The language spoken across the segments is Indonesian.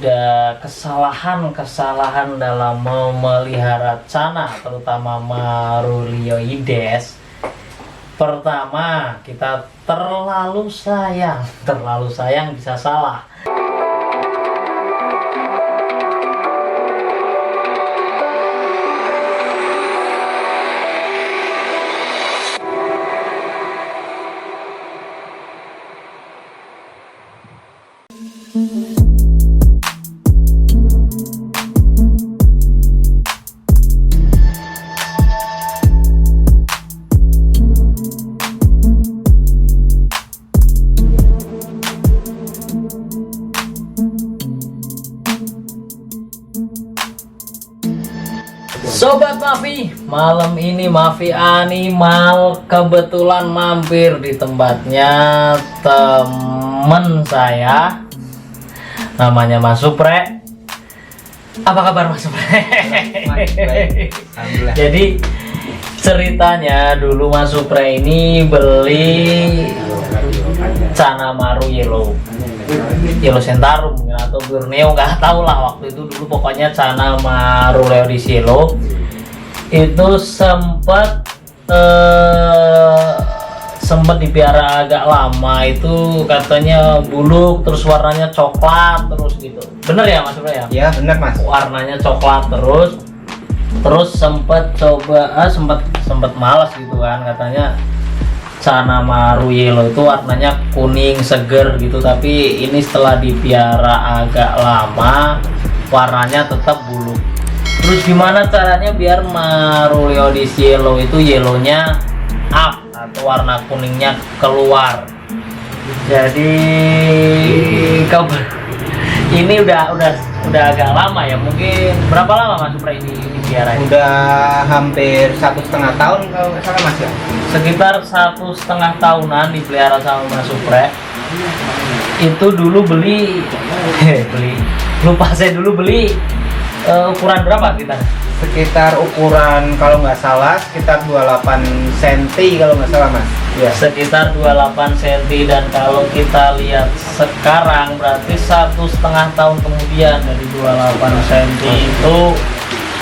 Ada kesalahan dalam memelihara cana, terutama Marulioides. Pertama, kita terlalu sayang bisa salah. Sobat Mafi, malam ini Mafi Animal kebetulan mampir di tempatnya temen saya, namanya Mas Supre. Apa kabar Mas Supre? Jadi ceritanya dulu Mas Supre ini beli Cana Maru Yellow Centaurum atau Borneo, nggak tahu lah waktu itu. Dulu pokoknya Cana Marulioides Yellow itu sempat dipiara agak lama. Itu katanya buluk, terus warnanya coklat terus gitu. Bener ya Mas Supre ya? Ya bener Mas. Warnanya coklat terus sempat coba sempat malas gitu kan, katanya Cana Maru Yellow itu warnanya kuning seger gitu, tapi ini setelah dipiara agak lama warnanya tetap buluk. Terus gimana caranya biar Marulioides Yellow itu yellownya up atau warna kuningnya keluar? Jadi ini udah agak lama ya, mungkin berapa lama Mas Supre ini piara? Udah hampir 1,5 tahun kalau nggak salah Mas ya. Sekitar 1,5 tahunan dipelihara sama Mas Supre. Itu dulu beli lupa saya dulu beli ukuran berapa kita? Sekitar ukuran kalau nggak salah sekitar 28 cm kalau nggak salah Mas ya. Sekitar 28 cm, dan kalau kita lihat sekarang berarti 1,5 tahun kemudian dari 28 cm itu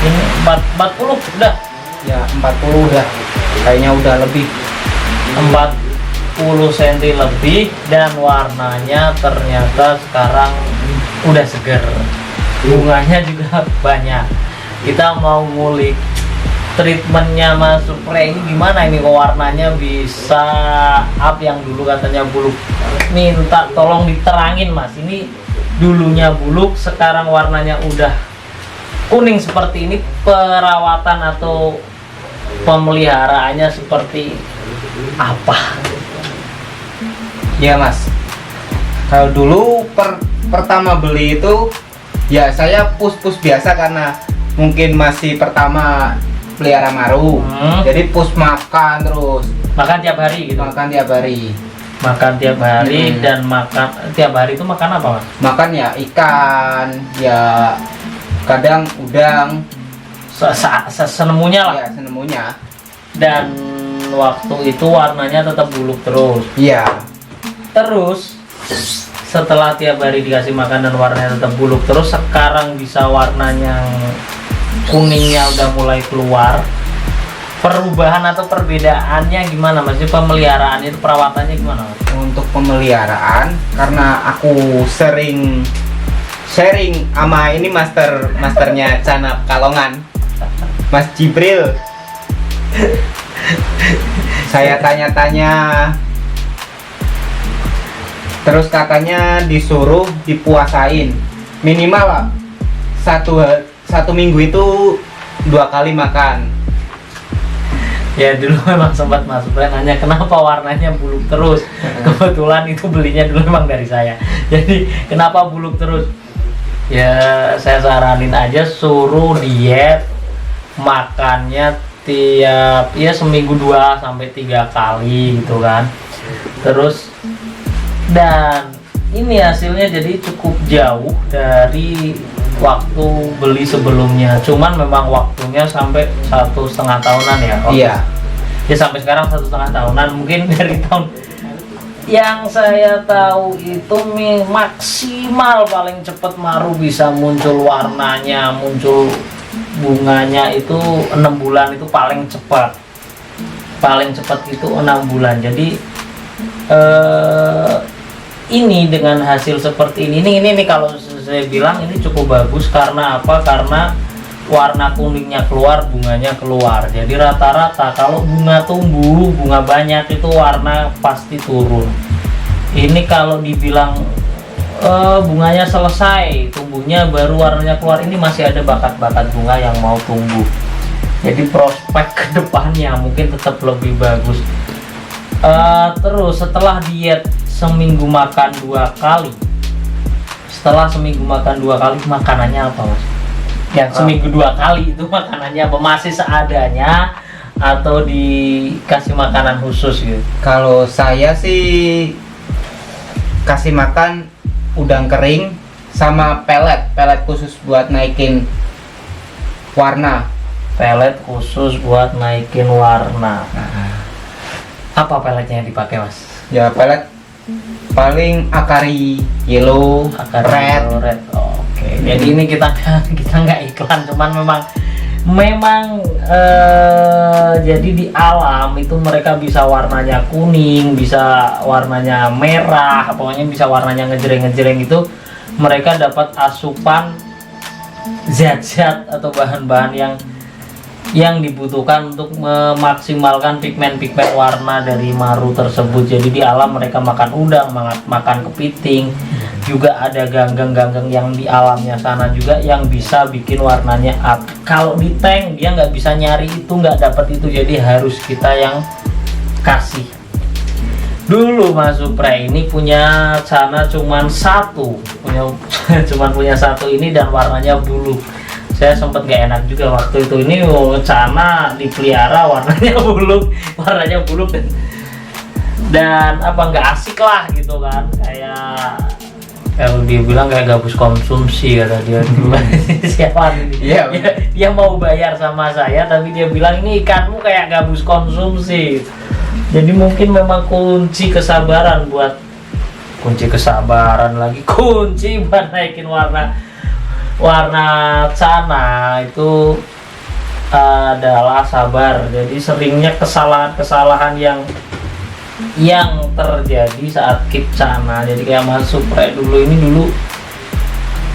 ini 40 udah Ya 40 udah, kayaknya udah lebih 40 cm lebih, dan warnanya ternyata sekarang udah seger, bunganya juga banyak. Kita mau ngulik treatmentnya Mas Supre ini gimana ini kok warnanya bisa up, yang dulu katanya buluk. Minta tolong diterangin Mas, ini dulunya buluk sekarang warnanya udah kuning seperti ini, perawatan atau pemeliharaannya seperti apa? Ya Mas, kalau dulu pertama beli itu ya saya push biasa karena mungkin masih pertama pelihara maru. Jadi push makan terus. Makan tiap hari gitu? Makan tiap hari. Makan tiap hari. Dan makan tiap hari itu makan apa Mas? Makan ya ikan, ya kadang udang. Senemunya lah. Ya senemunya. Dan waktu itu warnanya tetap buluk terus. Iya. Terus setelah tiap hari dikasih makan dan warnanya tetap buluk terus, sekarang bisa warnanya kuningnya udah mulai keluar. Perubahan atau perbedaannya gimana Mas? Pemeliharaan itu perawatannya gimana Mas? Untuk pemeliharaan, karena aku sering sharing sama ini masternya Cana Kalongan, Mas Jibril. Saya tanya-tanya, terus katanya disuruh dipuasain minimal lah satu minggu itu 2 kali makan. Ya dulu memang sempat Mas Supre nanya kenapa warnanya buluk terus. Kebetulan itu belinya dulu memang dari saya. Jadi kenapa buluk terus? Ya saya saranin aja suruh diet, makannya tiap seminggu 2 sampai 3 kali gitu kan. Terus dan ini hasilnya jadi cukup jauh dari waktu beli sebelumnya, cuman memang waktunya sampai 1,5 tahunan ya. Iya. Ya sampai sekarang 1,5 tahunan, mungkin dari tahun yang saya tahu itu maksimal paling cepat maru bisa muncul warnanya, muncul bunganya itu 6 bulan, itu paling cepat. Paling cepat itu 6 bulan. Jadi ini dengan hasil seperti ini kalau saya bilang ini cukup bagus. Karena apa? Karena warna kuningnya keluar, bunganya keluar. Jadi rata-rata kalau bunga tumbuh, bunga banyak, itu warna pasti turun. Ini kalau dibilang bunganya selesai, tumbuhnya baru warnanya keluar, ini masih ada bakat-bakat bunga yang mau tumbuh. Jadi prospek kedepannya mungkin tetap lebih bagus. Terus setelah diet seminggu makan 2 kali, setelah seminggu makan 2 kali, makanannya apa, Mas? Yang seminggu 2 kali itu makanannya apa? Masih seadanya atau dikasih makanan khusus gitu? Kalau saya sih kasih makan udang kering sama pelet khusus buat naikin warna. Pelet khusus buat naikin warna. Apa peletnya yang dipakai, Mas? Ya pelet paling Akari yellow, red. Oke. Jadi ini kita nggak iklan, cuman memang jadi di alam itu mereka bisa warnanya kuning, bisa warnanya merah, pokoknya bisa warnanya ngejreng-ngejreng. Itu mereka dapat asupan zat-zat atau bahan-bahan yang dibutuhkan untuk memaksimalkan pigmen-pigmen warna dari maru tersebut. Jadi di alam mereka makan udang, makan kepiting, juga ada ganggang-ganggang yang di alamnya sana juga yang bisa bikin warnanya up. Kalau di tank dia nggak bisa nyari itu, nggak dapat itu, jadi harus kita yang kasih. Dulu Mas Supre ini punya cana cuman satu ini dan warnanya bulu. Saya sempat gak enak juga waktu itu, ini cana dipelihara warnanya buluk dan apa, nggak asik lah gitu kan, kayak kalau dia bilang kayak gabus konsumsi kata dia dulu. Siapa ini? Iya, dia mau bayar sama saya tapi dia bilang ini ikanmu kayak gabus konsumsi. Jadi mungkin memang kunci kesabaran buat naikin warna cana itu adalah sabar. Jadi seringnya kesalahan yang terjadi saat keep cana. Jadi kayak Mas Supre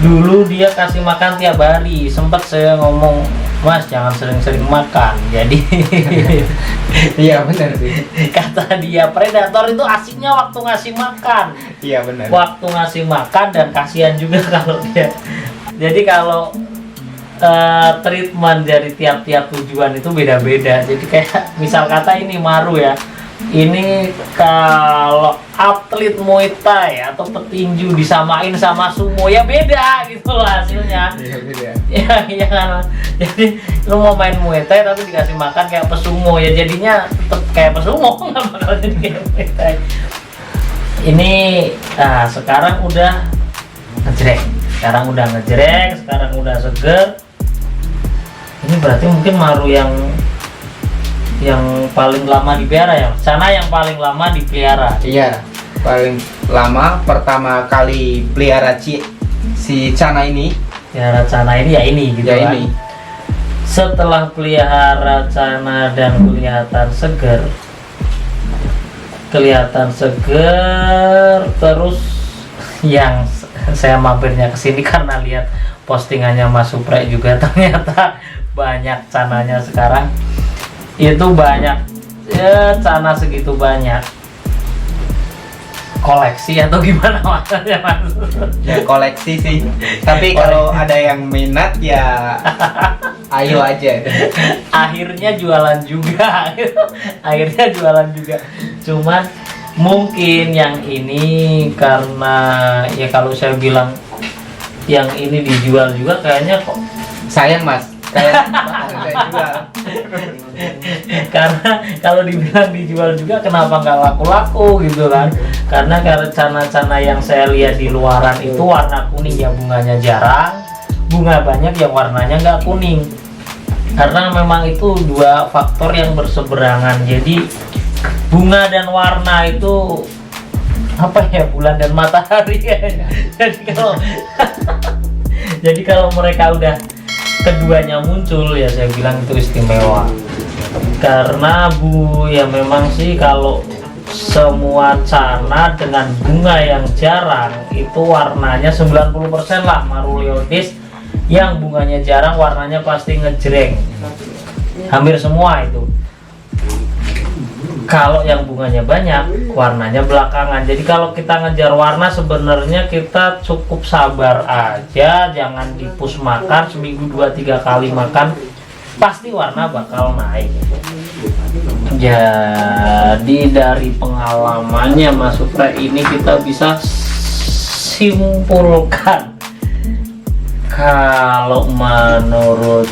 dulu dia kasih makan tiap hari. Sempat saya ngomong, Mas jangan sering-sering makan. Jadi iya benar sih. Kata dia predator itu asiknya waktu ngasih makan. Iya benar. Waktu ngasih makan, dan kasihan juga kalau dia. Jadi kalau treatment dari tiap-tiap tujuan itu beda-beda. Jadi kayak misal kata ini maru ya, ini kalau atlet Muay Thai atau petinju disamain sama sumo ya beda gitu loh hasilnya. Iya beda. Iya kan. Jadi lu mau main Muay Thai tapi dikasih makan kayak pesumo ya jadinya tetep kayak pesumo, nggak bakal jadi kayak Muay Thai. Ini sekarang udah ngejreng. Sekarang udah seger. Ini berarti mungkin maru yang paling lama dipelihara ya, cana yang paling lama dipelihara. Iya, paling lama pertama kali pelihara si cana ini. Pelihara cana ini ya ini gitu ya kan. Ini. Setelah pelihara cana dan kelihatan seger, terus yang saya mampirnya kesini karena lihat postingannya Mas Supre juga, ternyata banyak cananya sekarang. Itu banyak ya, cana segitu banyak. Koleksi atau gimana maksudnya, Mas? Ya koleksi sih. Tapi kalau ada yang minat ya ayo aja. Akhirnya jualan juga. Cuman mungkin yang ini karena ya kalau saya bilang yang ini dijual juga kayaknya kok sayang Mas, kayak saya jual. Karena kalau dibilang dijual juga kenapa nggak laku-laku gitu kan, karena cana-cana yang saya lihat di luaran itu warna kuning ya, bunganya jarang, bunga banyak yang warnanya nggak kuning, karena memang itu dua faktor yang berseberangan. Jadi bunga dan warna itu apa ya, bulan dan matahari ya. Jadi kalau mereka udah keduanya muncul ya saya bilang itu istimewa. Karena ya memang sih kalau semua cana dengan bunga yang jarang itu warnanya 90% lah. Marulioides yang bunganya jarang warnanya pasti ngejreng. Hampir semua itu. Kalau yang bunganya banyak, warnanya belakangan. Jadi kalau kita ngejar warna sebenarnya kita cukup sabar aja, jangan dipus makan, seminggu 2-3 kali makan, pasti warna bakal naik. Jadi dari pengalamannya Mas Supra ini kita bisa simpulkan, kalau menurut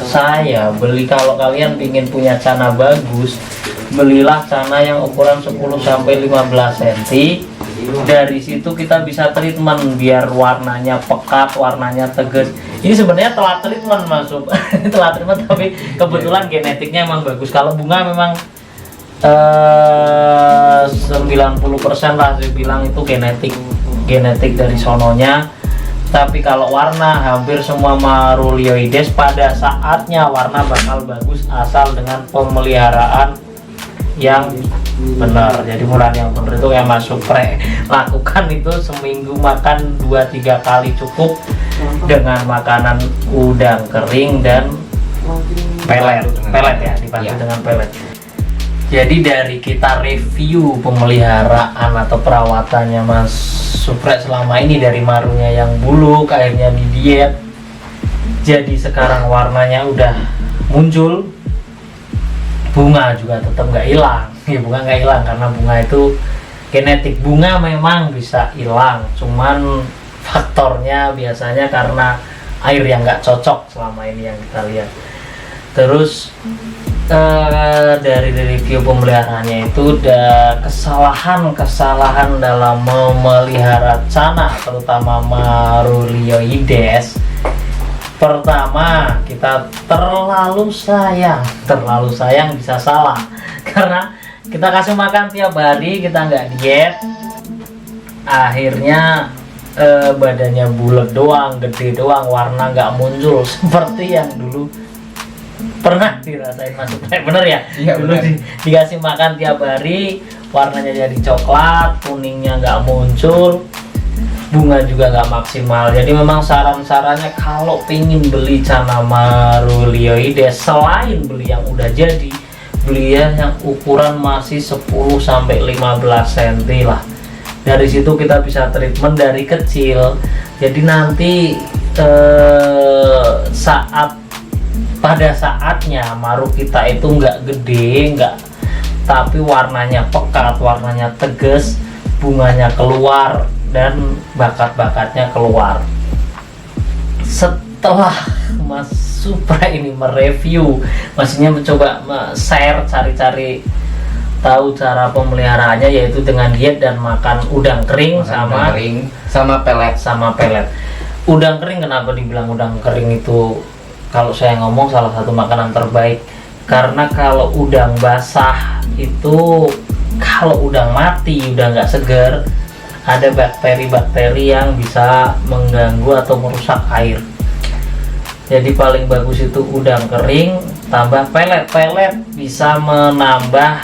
saya kalau kalian ingin punya cana bagus, belilah cana yang ukuran 10-15 cm. Dari situ kita bisa treatment biar warnanya pekat, warnanya tegas. Ini sebenarnya telat treatment masuk telat treatment, tapi kebetulan genetiknya emang bagus. Kalau bunga memang 90% lah saya bilang itu genetik dari sononya. Tapi kalau warna hampir semua Marulioides pada saatnya warna bakal bagus asal dengan pemeliharaan yang benar. Jadi mulai yang benar itu kayak Mas Supra lakukan itu seminggu makan 2-3 kali cukup dengan makanan udang kering dan pelet ya, dibantu dengan pelet. Jadi dari kita review pemeliharaan atau perawatannya Mas Supra selama ini, dari marunya yang buluk akhirnya di diet, jadi sekarang warnanya udah muncul, bunga juga tetap nggak hilang. Ya bunga nggak hilang karena bunga itu genetik bunga memang bisa hilang, cuman faktornya biasanya karena air yang nggak cocok selama ini yang kita lihat. Terus dari review pemeliharaannya itu ada kesalahan dalam memelihara cana terutama Marulioides. Pertama, kita terlalu sayang bisa salah karena kita kasih makan tiap hari, kita nggak diet, akhirnya badannya bulat doang, gede doang, warna nggak muncul seperti yang dulu pernah dirasain Mas Supra. Bener ya? Iya, dulu dikasih makan tiap hari, warnanya jadi coklat, kuningnya nggak muncul, bunga juga nggak maksimal. Jadi memang saran-sarannya kalau pingin beli cana Marulioides, selain beli yang udah jadi, beli yang ukuran masih 10-15 cm lah. Dari situ kita bisa treatment dari kecil. Jadi nanti pada saatnya maru kita itu nggak gede, tapi warnanya pekat, warnanya tegas, bunganya keluar dan bakat-bakatnya keluar. Setelah Mas Supra ini mereview, maksudnya mencoba share, cari-cari tahu cara pemeliharaannya, yaitu dengan diet dan makan udang kering sama pelet. Udang kering, kenapa dibilang udang kering itu kalau saya ngomong salah satu makanan terbaik? Karena kalau udang basah itu, kalau udang mati, udah nggak segar, ada bakteri-bakteri yang bisa mengganggu atau merusak air. Jadi paling bagus itu udang kering tambah pelet. Pelet bisa menambah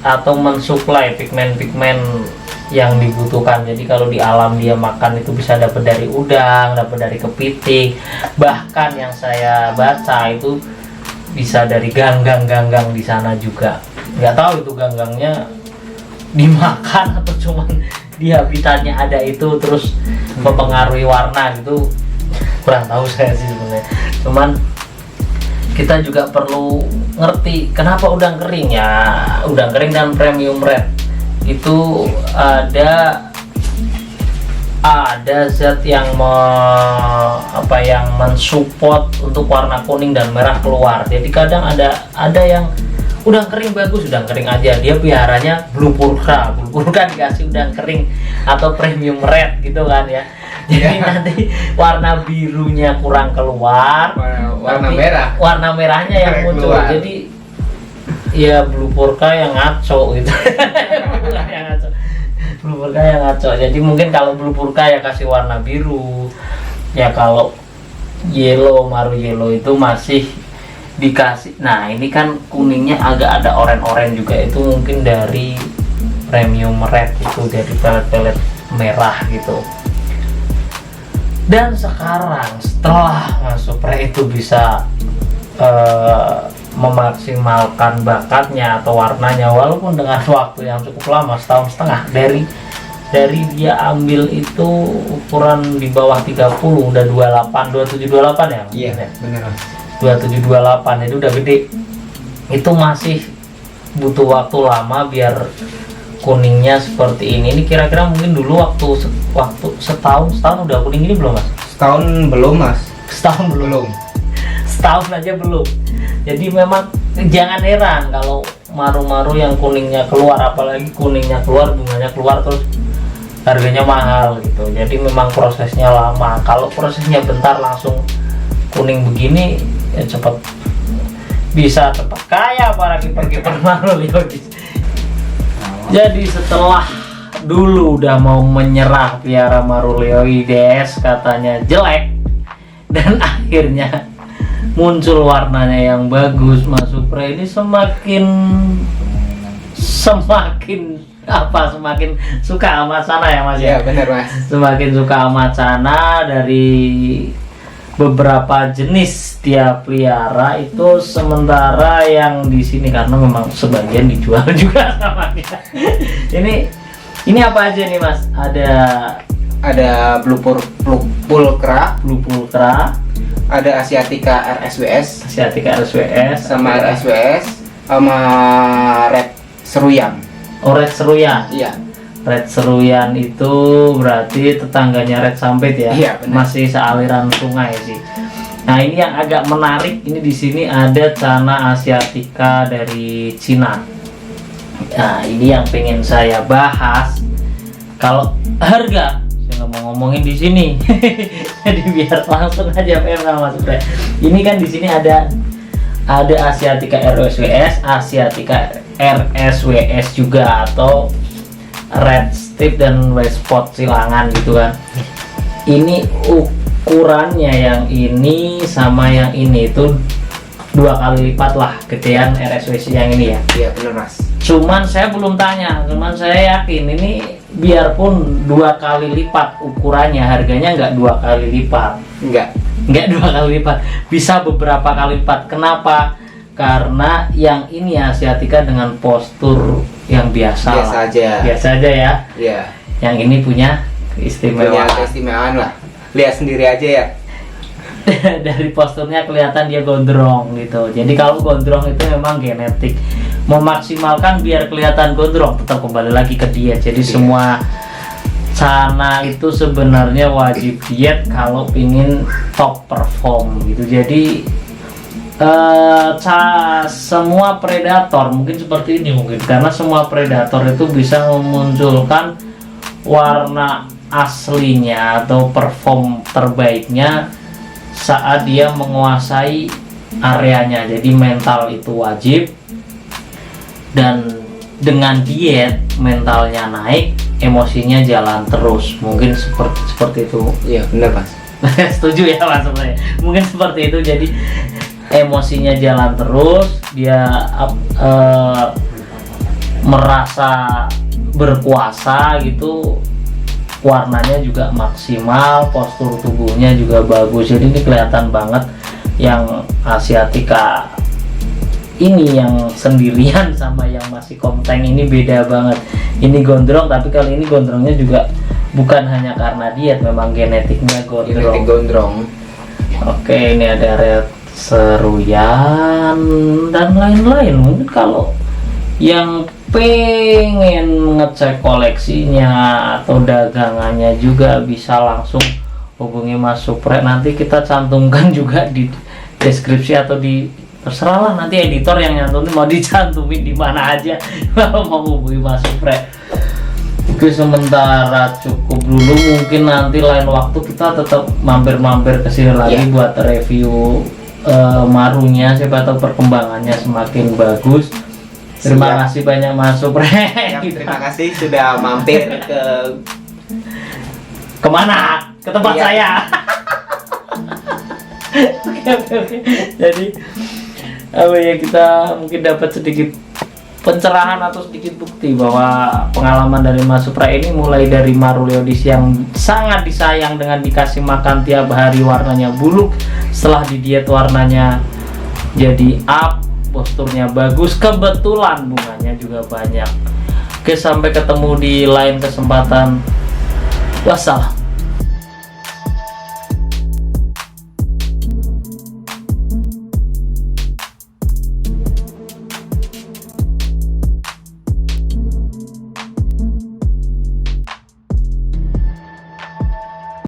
atau mensuplai pigmen-pigmen yang dibutuhkan. Jadi kalau di alam dia makan itu bisa dapat dari udang, dapat dari kepiting, bahkan yang saya baca itu bisa dari ganggang di sana juga. Nggak tahu itu ganggangnya dimakan atau cuman di habitatnya ada itu terus mempengaruhi warna gitu, kurang tahu saya sih sebenarnya. Cuman kita juga perlu ngerti kenapa udang kering ya. Udang kering dan premium red itu ada zat yang yang mensupport untuk warna kuning dan merah keluar. Jadi kadang ada yang udang kering bagus, udang kering aja dia piharanya blue purka dikasih udang kering atau premium red gitu kan ya. Jadi nanti warna birunya kurang keluar, warna merahnya yang muncul keluar. Jadi ya blue purka yang ngaco gitu. yang ngaco. blue purka yang ngaco. Jadi mungkin kalau blue purka ya kasih warna biru. Ya kalau yellow, maru yellow itu masih dikasih. Nah ini kan kuningnya agak ada oranye juga, itu mungkin dari premium red, itu dari pelet-pelet merah gitu. Dan sekarang setelah Mas Supre itu bisa memaksimalkan bakatnya atau warnanya, walaupun dengan waktu yang cukup lama, setahun setengah, dari dia ambil itu ukuran di bawah 30 udah 2728 ya. Iya, benar. 2728, jadi udah gede. Itu masih butuh waktu lama biar kuningnya seperti ini. Ini kira-kira mungkin dulu waktu setahun udah kuning ini belum Mas? Setahun belum Mas. Setahun belum. Setahun aja belum. Jadi memang jangan heran kalau maru-maru yang kuningnya keluar, apalagi kuningnya keluar, bunganya keluar, terus harganya mahal gitu. Jadi memang prosesnya lama. Kalau prosesnya bentar langsung kuning begini ya cepat, bisa cepat kaya para kiper-kiper maru liogis. Jadi setelah dulu udah mau menyerah piara Maruleoides, katanya jelek, dan akhirnya muncul warnanya yang bagus, Mas Supre ini semakin semakin suka sama sana ya Mas Iya ya. benar Mas. Semakin suka sama sana. Dari beberapa jenis dia pelihara itu, sementara yang di sini karena memang sebagian dijual juga sama dia. Ini apa aja nih Mas? Ada blue pulcra, ada Asiatica RSWS, sama RSWS, sama red seruyang. Oh, red seruyang. Iya. Red seruyan itu berarti tetangganya red sampit ya. Iya, benar. Masih sealiran sungai sih. Nah ini yang agak menarik, ini di sini ada Channa Asiatica dari Cina. Nah ini yang pengen saya bahas. Kalau harga saya nggak mau ngomongin di sini. Jadi biar langsung aja PM sama Mas Supre. Ini kan di sini ada Asiatica RSWS, Asiatica RSWS juga, atau red strip dan white spot silangan gitu kan. Ini ukurannya yang ini sama yang ini itu 2 kali lipat lah gedean RSWC yang ini ya. Iya benar Mas. Cuman saya belum tanya, cuman saya yakin ini biarpun 2 kali lipat ukurannya, harganya nggak 2 kali lipat. Nggak 2 kali lipat, bisa beberapa kali lipat. Kenapa? Karena yang ini Asiatica dengan postur yang biasa aja ya. Iya. Yang ini punya keistimewaan lah. Lihat sendiri aja ya. Dari posturnya kelihatan dia gondrong gitu. Jadi kalau gondrong itu memang genetik. Memaksimalkan biar kelihatan gondrong, tetap kembali lagi ke diet. Jadi semua Channa itu sebenarnya wajib diet kalau pingin top perform gitu. Jadi semua predator mungkin seperti ini mungkin, karena semua predator itu bisa memunculkan warna aslinya atau perform terbaiknya saat dia menguasai areanya. Jadi mental itu wajib, dan dengan diet mentalnya naik, emosinya jalan terus. Mungkin seperti itu. Iya benar Mas. Setuju ya Mas Supre? Mungkin seperti itu. Jadi emosinya jalan terus, dia merasa berkuasa gitu, warnanya juga maksimal, postur tubuhnya juga bagus. Jadi ini kelihatan banget yang Asiatica ini yang sendirian sama yang masih komteng ini beda banget. Ini gondrong, tapi kali ini gondrongnya juga bukan hanya karena diet, memang genetiknya gondrong. Genetik gondrong. Oke, ini ada red seruyan dan lain-lain. Mungkin kalau yang pengen ngecek koleksinya atau dagangannya juga bisa langsung hubungi Mas Supre. Nanti kita cantumkan juga di deskripsi atau di, terserah lah nanti editor yang nyantumin mau dicantumin di mana aja kalau mau hubungi Mas Supre. Oke, sementara cukup dulu. Mungkin nanti lain waktu kita tetap mampir-mampir ke sini lagi buat review marunya, siapa tahu perkembangannya semakin bagus. Terima Siap. kasih banyak Mas Supre. Ya, terima kasih sudah mampir ke Kemana? Ke tempat Iya. saya. Oke. Jadi apa ya, kita mungkin dapat sedikit pencerahan atau sedikit bukti bahwa pengalaman dari Mas Supra ini mulai dari Maruleodis yang sangat disayang dengan dikasih makan tiap hari warnanya buluk, setelah didiet warnanya jadi up, posturnya bagus, kebetulan bunganya juga banyak. Oke, sampai ketemu di lain kesempatan. Wassalam.